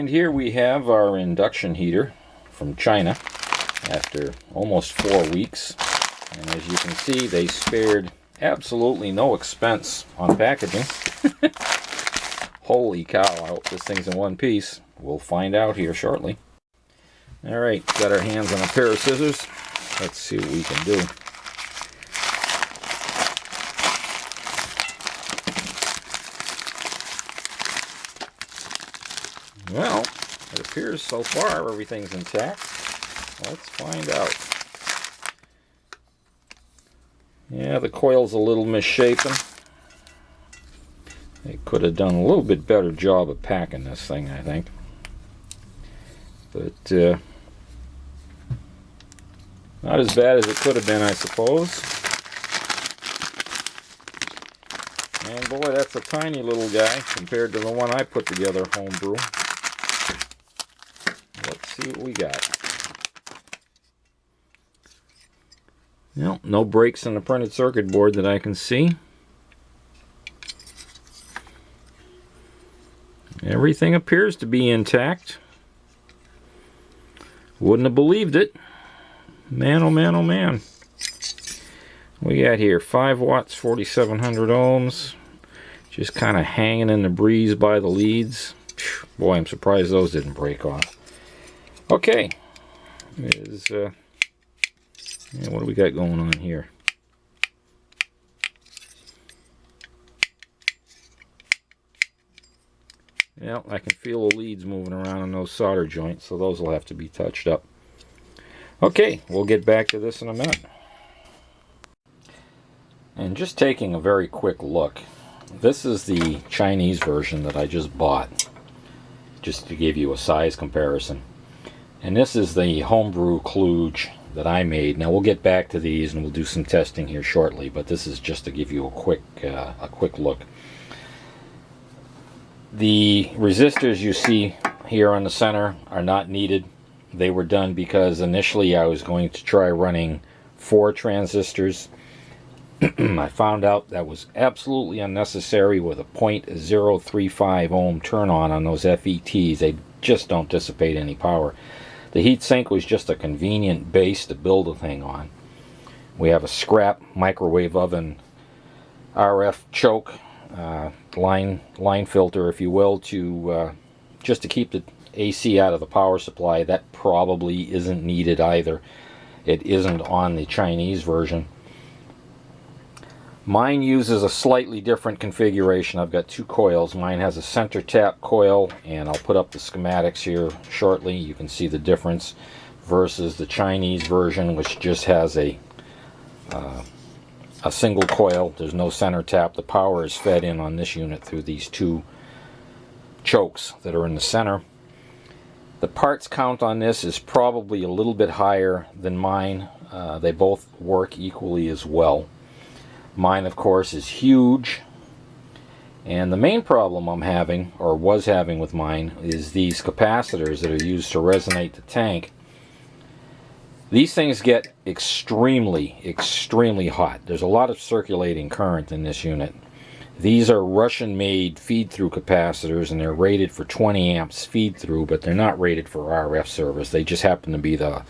And here we have our induction heater from China after almost 4 weeks. And as you can see, they spared absolutely no expense on packaging. Holy cow, I hope this thing's in one piece. We'll find out here shortly. Alright, got our hands on a pair of scissors. Let's see what we can do. Well, it appears so far everything's intact. Let's find out. Yeah, the coil's a little misshapen. They could have done a little bit better job of packing this thing, I think. But, not as bad as it could have been, I suppose. And boy, that's a tiny little guy compared to the one I put together, Homebrew. Let's see what we got. Well, no breaks in the printed circuit board that I can see. Everything appears to be intact. Wouldn't have believed it. Man, oh man, oh man. We got here 5 watts, 4700 ohms. Just kind of hanging in the breeze by the leads. Boy, I'm surprised those didn't break off. Okay. Yeah, what do we got going on here? Yeah, I can feel the leads moving around in those solder joints, so those will have to be touched up. Okay, we'll get back to this in a minute. And just taking a very quick look, this is the Chinese version that I just bought, just to give you a size comparison. And this is the Homebrew kludge that I made. Now we'll get back to these and we'll do some testing here shortly, but this is just to give you a quick look. The resistors you see here on the center are not needed. They were done because initially I was going to try running 4 transistors. I found out that was absolutely unnecessary with a 0.035 ohm turn on those FETs. They just don't dissipate any power. The heat sink was just a convenient base to build a thing on. We have a scrap microwave oven RF choke, line filter, if you will, to just to keep the AC out of the power supply. That probably isn't needed either. It isn't on the Chinese version. Mine uses a slightly different configuration. I've got 2 coils. Mine has a center tap coil, and I'll put up the schematics here shortly. You can see the difference versus the Chinese version, which just has a single coil. There's no center tap. The power is fed in on this unit through these 2 chokes that are in the center. The parts count on this is probably a little bit higher than mine. They both work equally as well. Mine, of course, is huge, and the main problem I'm having, or was having with mine, is these capacitors that are used to resonate the tank. These things get extremely, extremely hot. There's a lot of circulating current in this unit. These are Russian-made feed-through capacitors, and they're rated for 20 amps feed-through, but they're not rated for RF service. They just happen to be the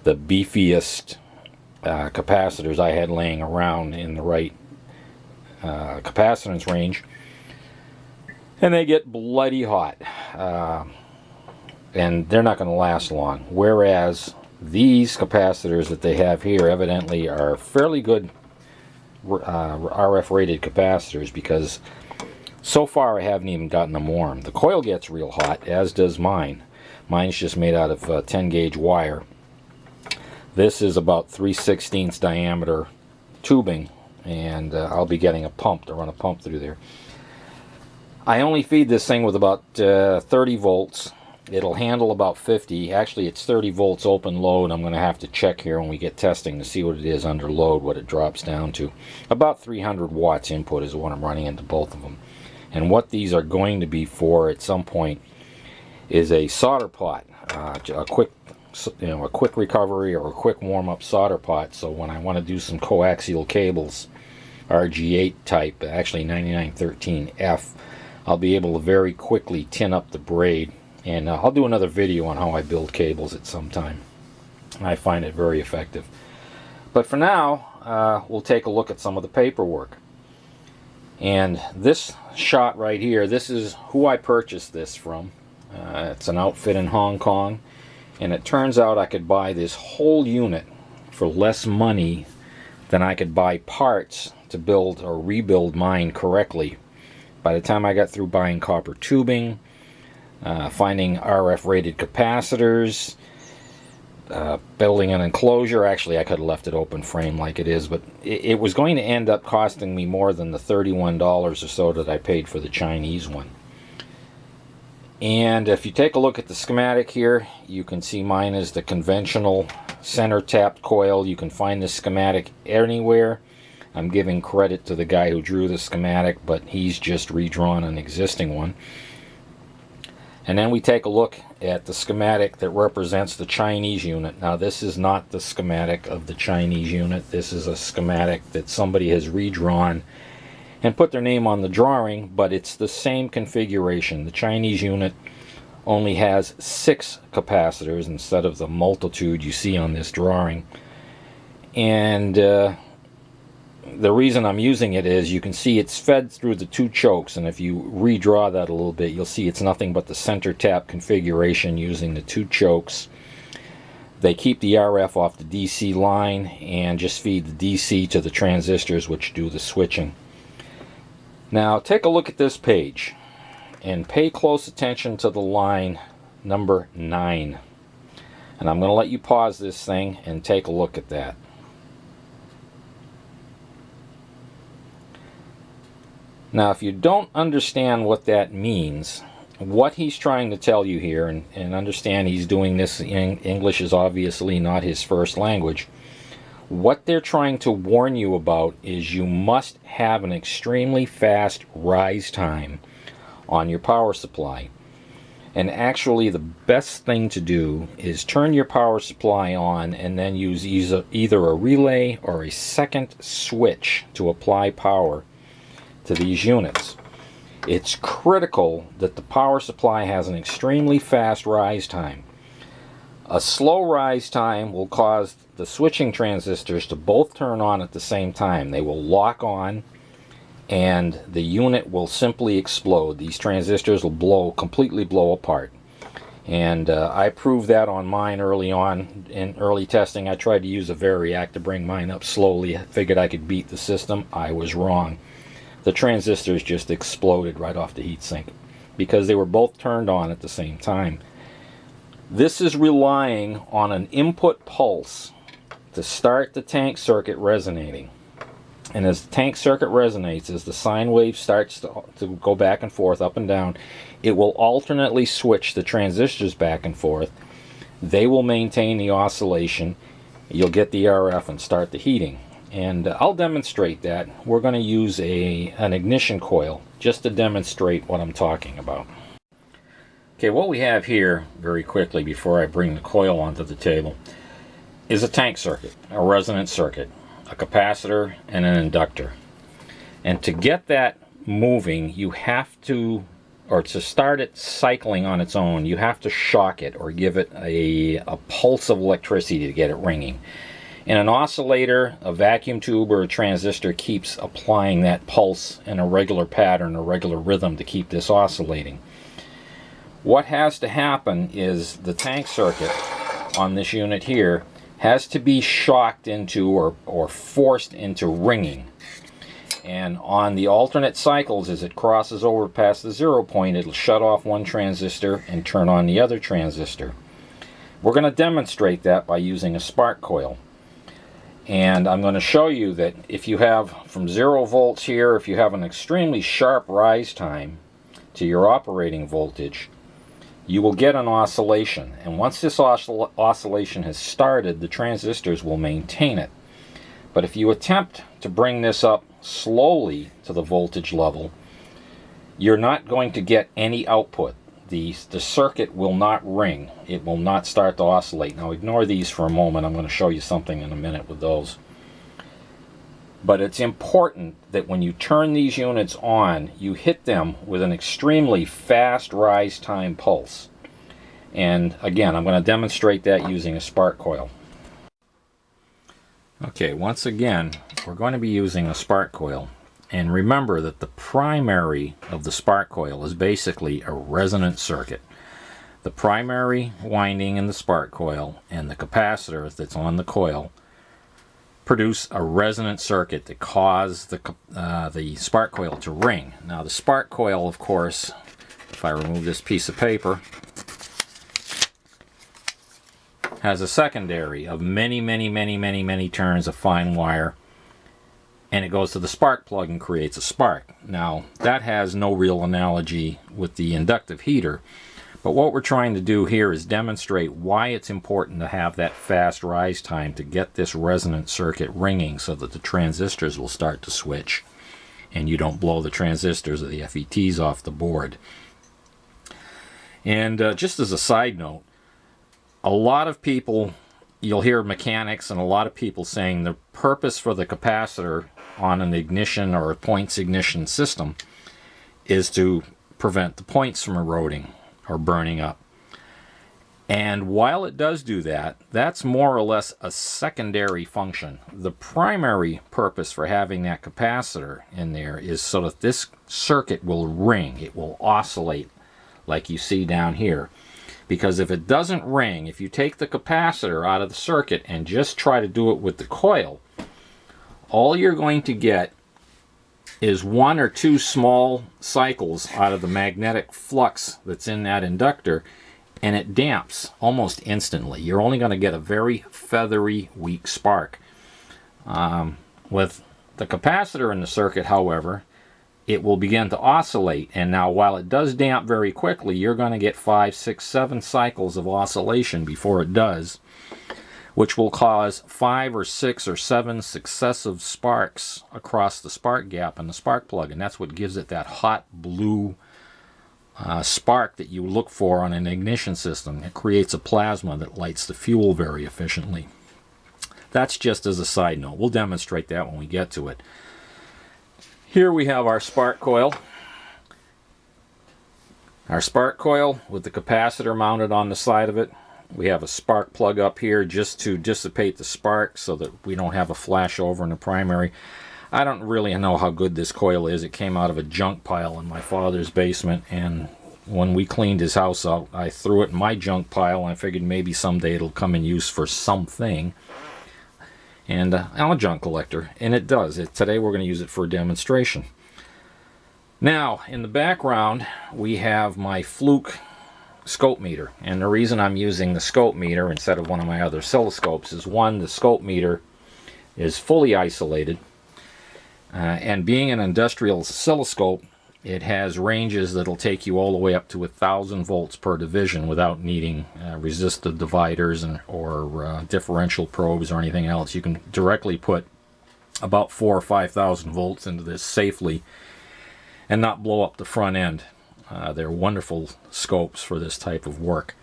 beefiest capacitors I had laying around in the right capacitance range, and they get bloody hot, and they're not going to last long. Whereas these capacitors that they have here evidently are fairly good RF rated capacitors, because so far I haven't even gotten them warm. The coil gets real hot, as does mine. Mine's just made out of 10 gauge wire. This is about 3/16 diameter tubing, and I'll be getting a pump to run a pump through there. I only feed this thing with about 30 volts. It'll handle about 50. Actually, it's 30 volts open load. I'm going to have to check here when we get testing to see what it is under load, what it drops down to. About 300 watts input is what I'm running into both of them. And what these are going to be for at some point is a solder pot, a quick recovery or a quick warm-up solder pot. So when I want to do some coaxial cables, RG8 type, actually 9913F, I'll be able to very quickly tin up the braid And I'll do another video on how I build cables at some time. I find it very effective. But for now, we'll take a look at some of the paperwork. And this shot right here, this is who I purchased this from. It's an outfit in Hong Kong. And it turns out I could buy this whole unit for less money than I could buy parts to build or rebuild mine correctly. By the time I got through buying copper tubing, finding RF rated capacitors, building an enclosure. Actually, I could have left it open frame like it is, but it was going to end up costing me more than the $31 or so that I paid for the Chinese one. And if you take a look at the schematic here, you can see mine is the conventional center tapped coil. You can find this schematic anywhere. I'm giving credit to the guy who drew the schematic, but he's just redrawn an existing one. And then we take a look at the schematic that represents the Chinese unit. Now, this is not the schematic of the Chinese unit. This is a schematic that somebody has redrawn and put their name on the drawing, but it's the same configuration. The Chinese unit only has 6 capacitors instead of the multitude you see on this drawing. And the reason I'm using it is you can see it's fed through the 2 chokes, and if you redraw that a little bit, you'll see it's nothing but the center tap configuration using the 2 chokes. They keep the RF off the DC line and just feed the DC to the transistors, which do the switching. Now take a look at this page and pay close attention to the line number 9. And I'm going to let you pause this thing and take a look at that. Now, if you don't understand what that means, what he's trying to tell you here, and understand he's doing this in English is obviously not his first language, what they're trying to warn you about is you must have an extremely fast rise time on your power supply. And actually the best thing to do is turn your power supply on and then use either a relay or a second switch to apply power to these units. It's critical that the power supply has an extremely fast rise time. A slow rise time will cause the switching transistors to both turn on at the same time. They will lock on and the unit will simply explode. These transistors will completely blow apart. And I proved that on mine early on. In early testing, I tried to use a variac to bring mine up slowly. I figured I could beat the system. I was wrong. The transistors just exploded right off the heatsink because they were both turned on at the same time. This is relying on an input pulse to start the tank circuit resonating. And as the tank circuit resonates, as the sine wave starts to go back and forth, up and down, it will alternately switch the transistors back and forth. They will maintain the oscillation. You'll get the RF and start the heating. And I'll demonstrate that. We're going to use an ignition coil just to demonstrate what I'm talking about. Okay, what we have here, very quickly before I bring the coil onto the table, is a tank circuit, a resonance circuit, a capacitor, and an inductor. And to get that moving, you have to, or to start it cycling on its own, you have to shock it or give it a pulse of electricity to get it ringing. In an oscillator, a vacuum tube, or a transistor keeps applying that pulse in a regular pattern, a regular rhythm to keep this oscillating. What has to happen is the tank circuit on this unit here has to be shocked into or forced into ringing. And on the alternate cycles, as it crosses over past the 0 point, it'll shut off one transistor and turn on the other transistor. We're going to demonstrate that by using a spark coil. And I'm going to show you that if you have from 0 volts here, if you have an extremely sharp rise time to your operating voltage, you will get an oscillation. And once this oscillation has started, the transistors will maintain it. But if you attempt to bring this up slowly to the voltage level, you're not going to get any output. The circuit will not ring. It will not start to oscillate. Now ignore these for a moment. I'm going to show you something in a minute with those. But it's important that when you turn these units on, you hit them with an extremely fast rise time pulse. And again, I'm going to demonstrate that using a spark coil. Okay, once again, we're going to be using a spark coil. And remember that the primary of the spark coil is basically a resonant circuit. The primary winding in the spark coil and the capacitor that's on the coil produce a resonant circuit that cause the spark coil to ring. Now the spark coil, of course, if I remove this piece of paper, has a secondary of many turns of fine wire, and it goes to the spark plug and creates a spark. Now that has no real analogy with the inductive heater, but what we're trying to do here is demonstrate why it's important to have that fast rise time to get this resonant circuit ringing so that the transistors will start to switch and you don't blow the transistors or the FETs off the board. And just as a side note, a lot of people, you'll hear mechanics and a lot of people saying the purpose for the capacitor on an ignition or a points ignition system is to prevent the points from eroding or burning up. And while it does do that, that's more or less a secondary function. The primary purpose for having that capacitor in there is so that this circuit will ring, it will oscillate like you see down here. Because if it doesn't ring, if you take the capacitor out of the circuit and just try to do it with the coil, all you're going to get is 1 or 2 small cycles out of the magnetic flux that's in that inductor, and it damps almost instantly. You're only going to get a very feathery, weak spark. With the capacitor in the circuit, however, it will begin to oscillate, and now while it does damp very quickly, you're going to get 5, 6, 7 cycles of oscillation before it does, which will cause 5 or 6 or 7 successive sparks across the spark gap in the spark plug, and that's what gives it that hot blue spark that you look for on an ignition system. It creates a plasma that lights the fuel very efficiently. That's just as a side note. We'll demonstrate that when we get to it. Here we have our spark coil. Our spark coil with the capacitor mounted on the side of it. We have a spark plug up here just to dissipate the spark so that we don't have a flash over in the primary. I don't really know how good this coil is. It came out of a junk pile in my father's basement, and when we cleaned his house out, I threw it in my junk pile, and I figured maybe someday it'll come in use for something. And I'm a junk collector, and it does. Today we're going to use it for a demonstration. Now, in the background, we have my Fluke scope meter. And the reason I'm using the scope meter instead of one of my other oscilloscopes is, one, the scope meter is fully isolated. And being an industrial oscilloscope, it has ranges that'll take you all the way up to 1,000 volts per division without needing resistive dividers or differential probes or anything else. You can directly put about 4,000 or 5,000 volts into this safely and not blow up the front end. They're wonderful scopes for this type of work.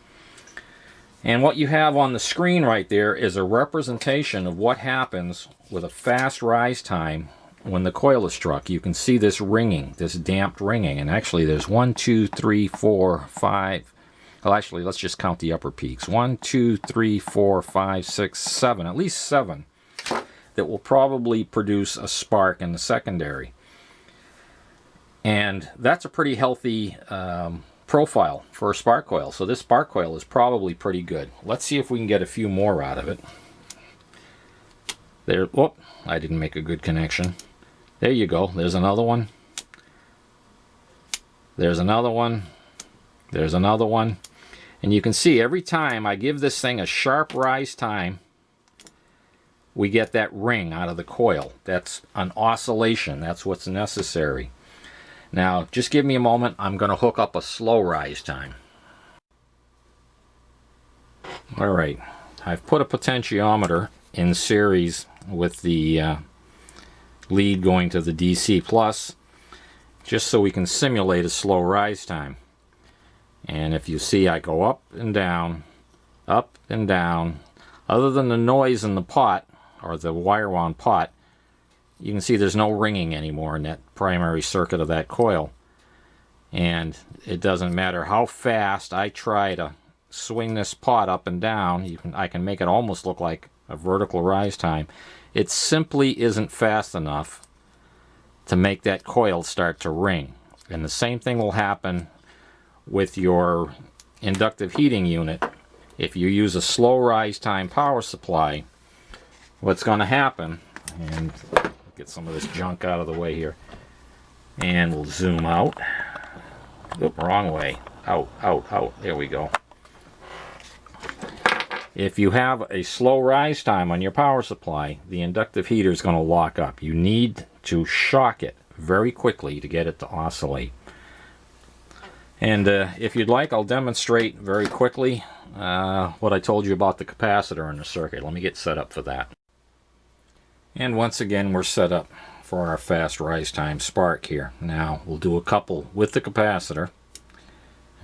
And what you have on the screen right there is a representation of what happens with a fast rise time when the coil is struck. You can see this ringing, this damped ringing, and actually there's 1, 2, 3, 4, 5. Well, actually, let's just count the upper peaks. 1, 2, 3, 4, 5, 6, 7, at least 7 that will probably produce a spark in the secondary. And that's a pretty healthy profile for a spark coil. So this spark coil is probably pretty good. Let's see if we can get a few more out of it. There, whoop, I didn't make a good connection. There you go. There's another one. There's another one. There's another one. And you can see every time I give this thing a sharp rise time, we get that ring out of the coil. That's an oscillation. That's what's necessary. Now, just give me a moment. I'm going to hook up a slow rise time. All right. I've put a potentiometer in series with the lead going to the DC plus, just so we can simulate a slow rise time. And if you see, I go up and down, up and down. Other than the noise in the pot, or the wire wound pot, you can see there's no ringing anymore in that primary circuit of that coil. And it doesn't matter how fast I try to swing this pot up and down, I can make it almost look like a vertical rise time. It simply isn't fast enough to make that coil start to ring. And the same thing will happen with your inductive heating unit. If you use a slow rise time power supply, what's going to happen, and get some of this junk out of the way here, and we'll zoom out. Oop, wrong way. Out, out, out. There we go. If you have a slow rise time on your power supply, the inductive heater is going to lock up. You need to shock it very quickly to get it to oscillate. And if you'd like, I'll demonstrate very quickly what I told you about the capacitor in the circuit. Let me get set up for that. And once again, we're set up for our fast rise time spark here. Now we'll do a couple with the capacitor,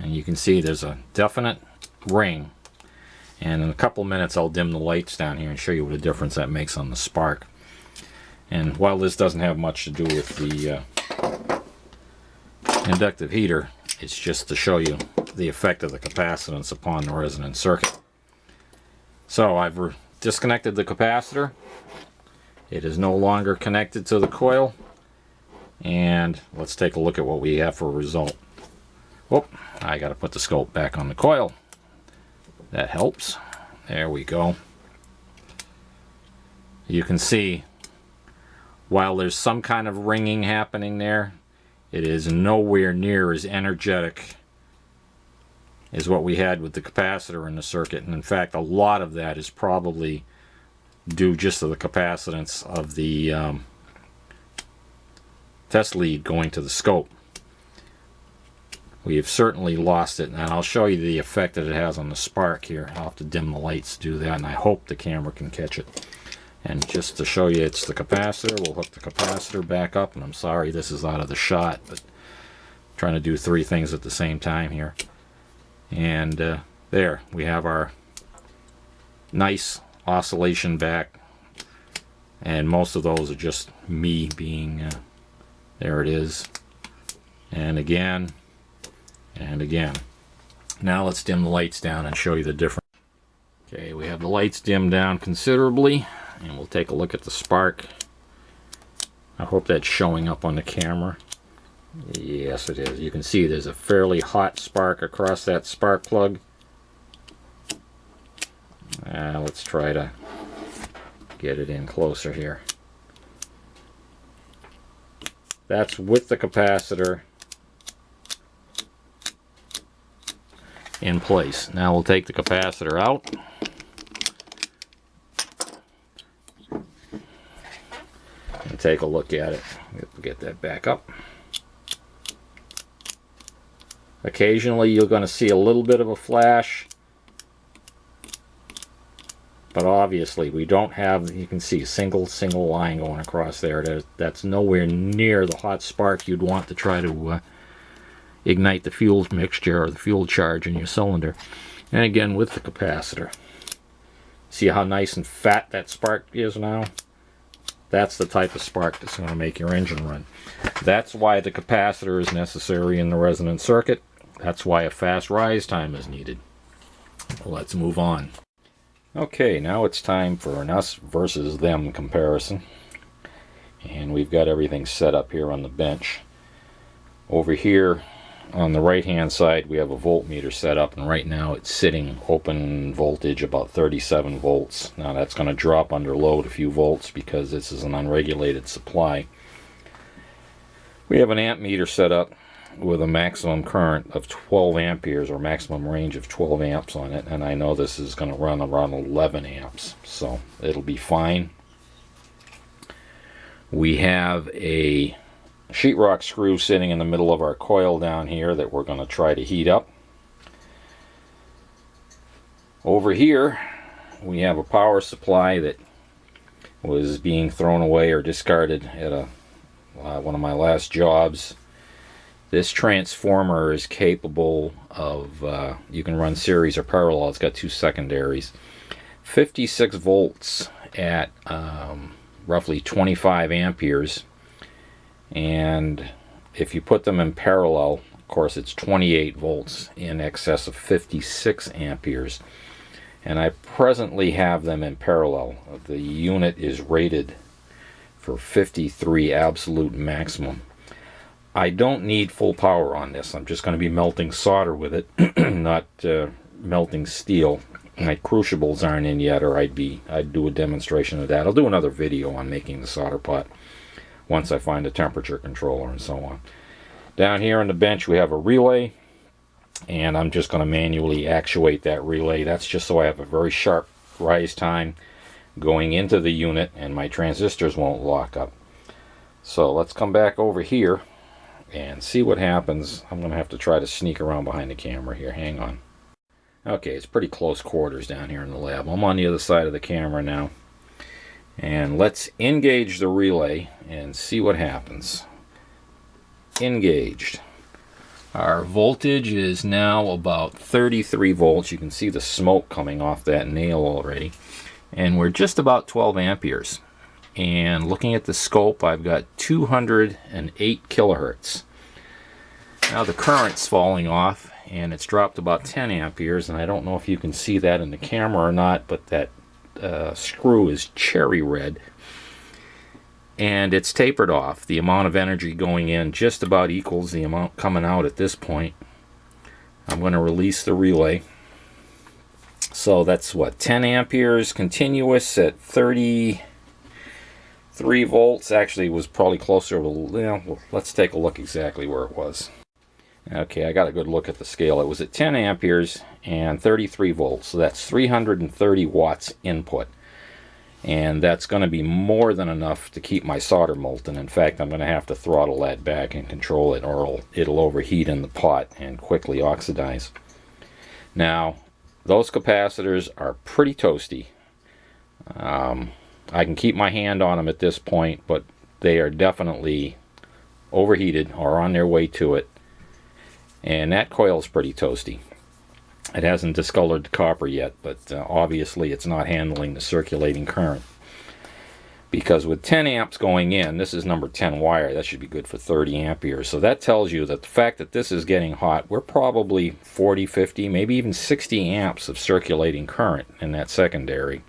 and you can see there's a definite ring. And in a couple minutes I'll dim the lights down here and show you what a difference that makes on the spark. And while this doesn't have much to do with the inductive heater, it's just to show you the effect of the capacitance upon the resonant circuit. So I've disconnected the capacitor. It is no longer connected to the coil. And let's take a look at what we have for a result. Whoop, I got to put the scope back on the coil. That helps. There we go. You can see, while there's some kind of ringing happening there, it is nowhere near as energetic as what we had with the capacitor in the circuit. And in fact, a lot of that is probably due just to the capacitance of the test lead going to the scope. We have certainly lost it, and I'll show you the effect that it has on the spark here. I'll have to dim the lights to do that, and I hope the camera can catch it. And just to show you it's the capacitor, we'll hook the capacitor back up, and I'm sorry this is out of the shot, but I'm trying to do three things at the same time here. And there, we have our nice oscillation back, and most of those are just me being, there it is, and again, and again. Now let's dim the lights down and show you the difference. Okay, we have the lights dimmed down considerably, and we'll take a look at the spark. I hope that's showing up on the camera. Yes, it is. You can see there's a fairly hot spark across that spark plug. Let's try to get it in closer here. That's with the capacitor in place. Now we'll take the capacitor out. And take a look at it. We'll get that back up. Occasionally you're going to see a little bit of a flash, but obviously we don't have, you can see a single line going across there. That's nowhere near the hot spark you'd want to try to ignite the fuel mixture or the fuel charge in your cylinder. And again with the capacitor. See how nice and fat that spark is now? That's the type of spark that's going to make your engine run. That's why the capacitor is necessary in the resonant circuit. That's why a fast rise time is needed. Let's move on. Okay, now it's time for an us versus them comparison. And we've got everything set up here on the bench. Over here on the right hand side we have a voltmeter set up, and right now it's sitting open voltage about 37 volts. Now that's going to drop under load a few volts because this is an unregulated supply. We have an amp meter set up with a maximum current of 12 amperes or maximum range of 12 amps on it, and I know this is going to run around 11 amps, so it'll be fine. We have a sheetrock screw sitting in the middle of our coil down here that we're going to try to heat up. Over here we have a power supply that was being thrown away or discarded at one of my last jobs. This transformer is capable of, you can run series or parallel, it's got two secondaries. 56 volts at roughly 25 amperes. And if you put them in parallel, Of course, it's 28 volts in excess of 56 amperes. And I presently have them in parallel. The unit is rated for 53 absolute maximum. I don't need full power on this. I'm just going to be melting solder with it, not melting steel. My crucibles aren't in yet, or I'd do a demonstration of that. I'll do another video on making the solder pot once I find a temperature controller and so on. Down here on the bench we have a relay, and I'm just going to manually actuate that relay. That's just so I have a very sharp rise time going into the unit and my transistors won't lock up. So let's come back over here and see what happens. I'm going to have to try to sneak around behind the camera here. Hang on. Okay, it's pretty close quarters down here in the lab. I'm on the other side of the camera now. And let's engage the relay and see what happens. Engaged. Our voltage is now about 33 volts. You can see the smoke coming off that nail already. And we're just about 12 amperes. And looking at the scope, I've got 208 kilohertz. Now the current's falling off, and it's dropped about 10 amperes, and I don't know if you can see that in the camera or not, but that screw is cherry red. And it's tapered off. The amount of energy going in just about equals the amount coming out at this point. I'm going to release the relay. So that's what, 10 amperes continuous at 33 volts. Actually, it was probably closer to, well, let's take a look exactly where it was. Okay, I got a good look at the scale. It was at 10 amperes and 33 volts. So that's 330 watts input. And that's going to be more than enough to keep my solder molten. In fact, I'm going to have to throttle that back and control it, or it'll overheat in the pot and quickly oxidize. Now, those capacitors are pretty toasty. I can keep my hand on them at this point, but they are definitely overheated or on their way to it. And that coil is pretty toasty. It hasn't discolored the copper yet, but obviously it's not handling the circulating current. Because with 10 amps going in, this is number 10 wire, that should be good for 30 amperes. So that tells you that the fact that this is getting hot, we're probably 40, 50, maybe even 60 amps of circulating current in that secondary.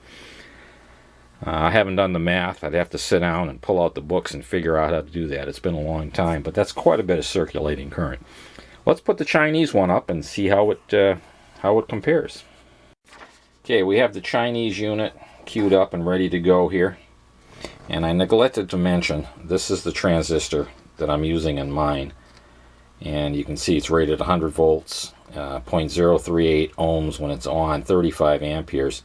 I haven't done the math. I'd have to sit down and pull out the books and figure out how to do that. It's been a long time, but that's quite a bit of circulating current. Let's put the Chinese one up and see how it compares. Okay, we have the Chinese unit queued up and ready to go here. And I neglected to mention, this is the transistor that I'm using in mine. And you can see it's rated 100 volts, 0.038 ohms when it's on, 35 amperes.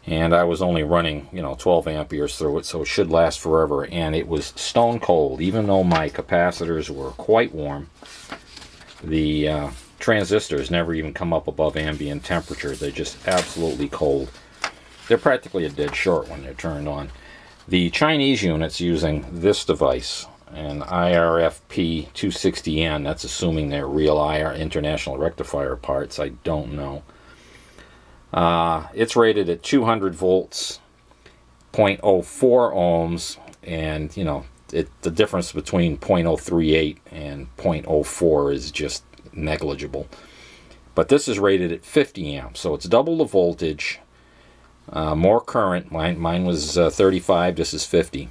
And I was only running, 12 amperes through it, so it should last forever. And it was stone cold, even though my capacitors were quite warm. The transistors never even come up above ambient temperature. They're just absolutely cold. They're practically a dead short when they're turned on. The Chinese unit's using this device, an IRFP 260N. That's assuming they're real international rectifier parts. I don't know. It's rated at 200 volts, 0.04 ohms, and the difference between 0.038 and 0.04 is just negligible. But this is rated at 50 amps, so it's double the voltage, more current. Mine was 35, this is 50,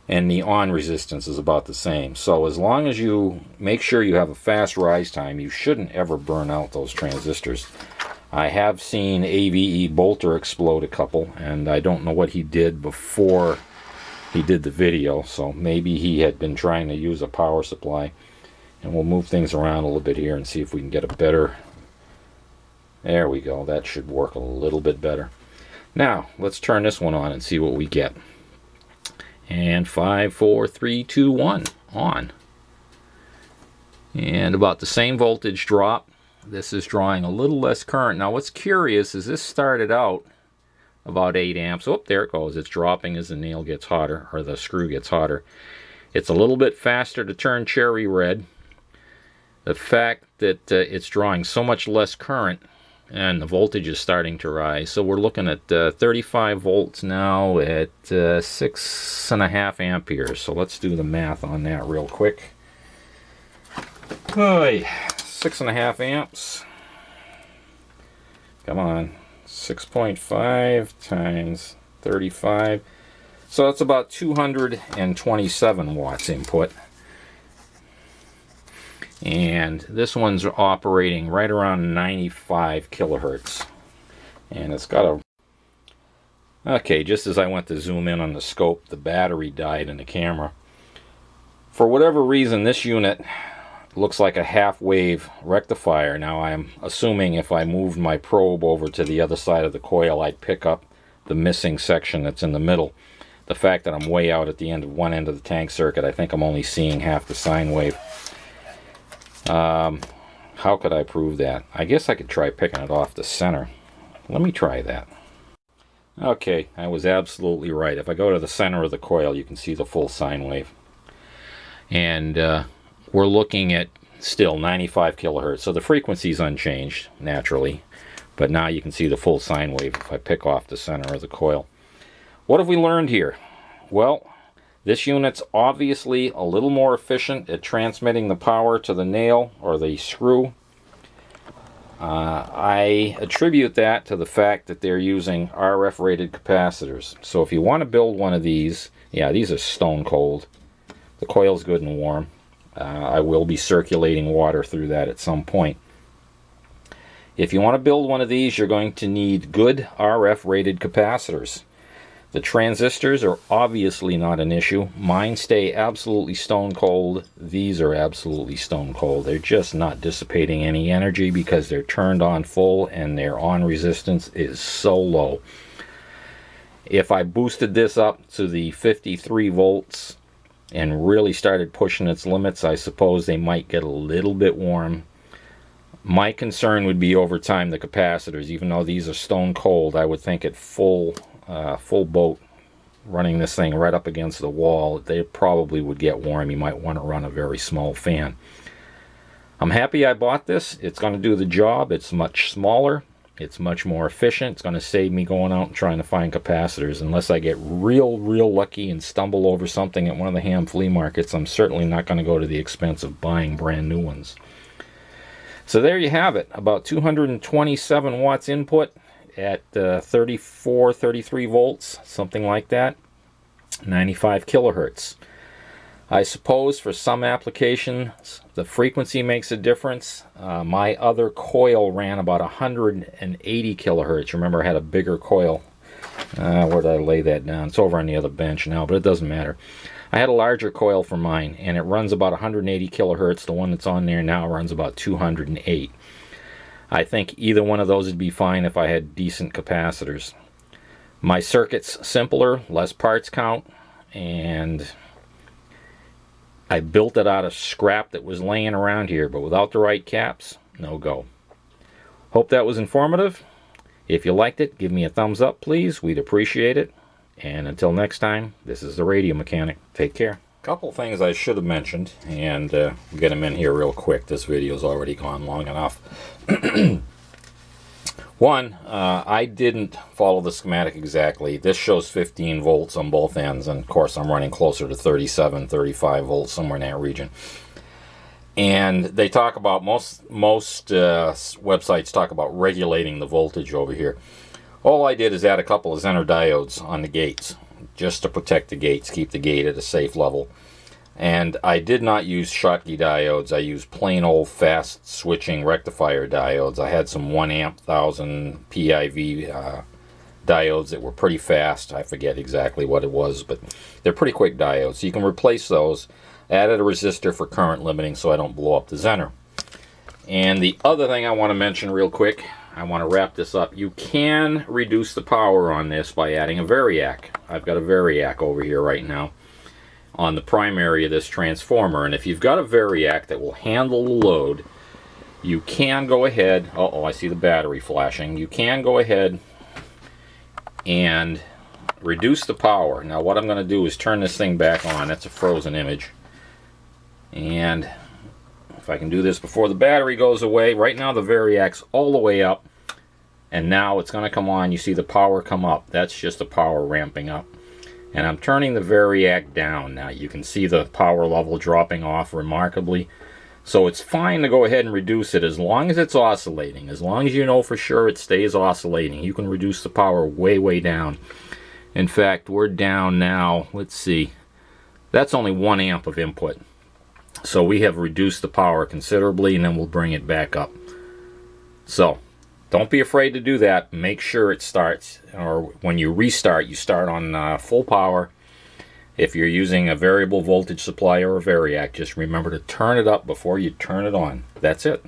and the on resistance is about the same. So as long as you make sure you have a fast rise time, you shouldn't ever burn out those transistors. I have seen AVE Bolter explode a couple, and I don't know what he did before he did the video, so maybe he had been trying to use a power supply. And we'll move things around a little bit here and see if we can get a better... There we go, that should work a little bit better. Now, let's turn this one on and see what we get. And 5, 4, 3, 2, 1, on. And about the same voltage drop. This is drawing a little less current. Now what's curious is this started out about 8 amps. Oh, there it goes. It's dropping as the nail gets hotter, or the screw gets hotter. It's a little bit faster to turn cherry red. The fact that it's drawing so much less current and the voltage is starting to rise. So we're looking at 35 volts now at 6.5 amperes. So let's do the math on that real quick. Hey, 6.5 amps. Come on, 6.5 times 35. So that's about 227 watts input. And this one's operating right around 95 kilohertz. And it's got a... Okay, just as I went to zoom in on the scope, the battery died in the camera. For whatever reason, this unit looks like a half-wave rectifier. Now I'm assuming if I moved my probe over to the other side of the coil, I'd pick up the missing section that's in the middle. The fact that I'm way out at the end of one end of the tank circuit, I think I'm only seeing half the sine wave. How could I prove that? I guess I could try picking it off the center. Let me try that. Okay, I was absolutely right. If I go to the center of the coil, you can see the full sine wave. And we're looking at still 95 kilohertz. So the frequency is unchanged, naturally. But now you can see the full sine wave if I pick off the center of the coil. What have we learned here? Well, this unit's obviously a little more efficient at transmitting the power to the nail or the screw. I attribute that to the fact that they're using RF rated capacitors. So if you want to build one of these, yeah, these are stone cold. The coil's good and warm. I will be circulating water through that at some point. If you want to build one of these, you're going to need good RF rated capacitors. The transistors are obviously not an issue. Mine stay absolutely stone cold. These are absolutely stone cold. They're just not dissipating any energy because they're turned on full and their on resistance is so low. If I boosted this up to the 53 volts and really started pushing its limits, I suppose they might get a little bit warm. My concern would be over time the capacitors. Even though these are stone cold, I would think at full boat, running this thing right up against the wall, they probably would get warm. You might want to run a very small fan. I'm happy I bought this. It's going to do the job. It's much smaller. It's much more efficient. It's going to save me going out and trying to find capacitors. Unless I get real lucky and stumble over something at one of the ham flea markets, I'm certainly not going to go to the expense of buying brand new ones. So there you have it. About 227 watts input at 34, 33 volts, something like that. 95 kilohertz. I suppose for some applications the frequency makes a difference. My other coil ran about 180 kilohertz. Remember, I had a bigger coil. Where did I lay that down? It's over on the other bench now, but it doesn't matter. I had a larger coil for mine, and it runs about 180 kilohertz. The one that's on there now runs about 208. I think either one of those would be fine if I had decent capacitors. My circuit's simpler, less parts count, and I built it out of scrap that was laying around here, but without the right caps, no go. Hope that was informative. If you liked it, give me a thumbs up, please. We'd appreciate it. And until next time, this is the Radio Mechanic. Take care. Couple things I should have mentioned, and we'll get them in here real quick. This video's already gone long enough. One, I didn't follow the schematic exactly. This shows 15 volts on both ends, and of course I'm running closer to 37, 35 volts, somewhere in that region. And they talk about, most websites talk about regulating the voltage over here. All I did is add a couple of Zener diodes on the gates, just to protect the gates, keep the gate at a safe level. And I did not use Schottky diodes. I used plain old fast switching rectifier diodes. I had some 1 amp 1000 PIV diodes that were pretty fast. I forget exactly what it was, but they're pretty quick diodes. So you can replace those. Added a resistor for current limiting so I don't blow up the Zener. And the other thing I want to mention real quick, I want to wrap this up. You can reduce the power on this by adding a variac. I've got a variac over here right now on the primary of this transformer, and if you've got a variac that will handle the load, you can go ahead, I see the battery flashing, you can go ahead and reduce the power. Now what I'm going to do is turn this thing back on. That's a frozen image, and if I can do this before the battery goes away, right now the variac's all the way up, and now it's going to come on. You see the power come up. That's just the power ramping up. And I'm turning the variac down. Now you can see the power level dropping off remarkably. So it's fine to go ahead and reduce it as long as it's oscillating. As long as you know for sure it stays oscillating, you can reduce the power way down. In fact, we're down now, let's see, that's only 1 amp of input. So we have reduced the power considerably, and then we'll bring it back up. So don't be afraid to do that. Make sure it starts, or when you restart, you start on full power. If you're using a variable voltage supply or a variac, just remember to turn it up before you turn it on. That's it.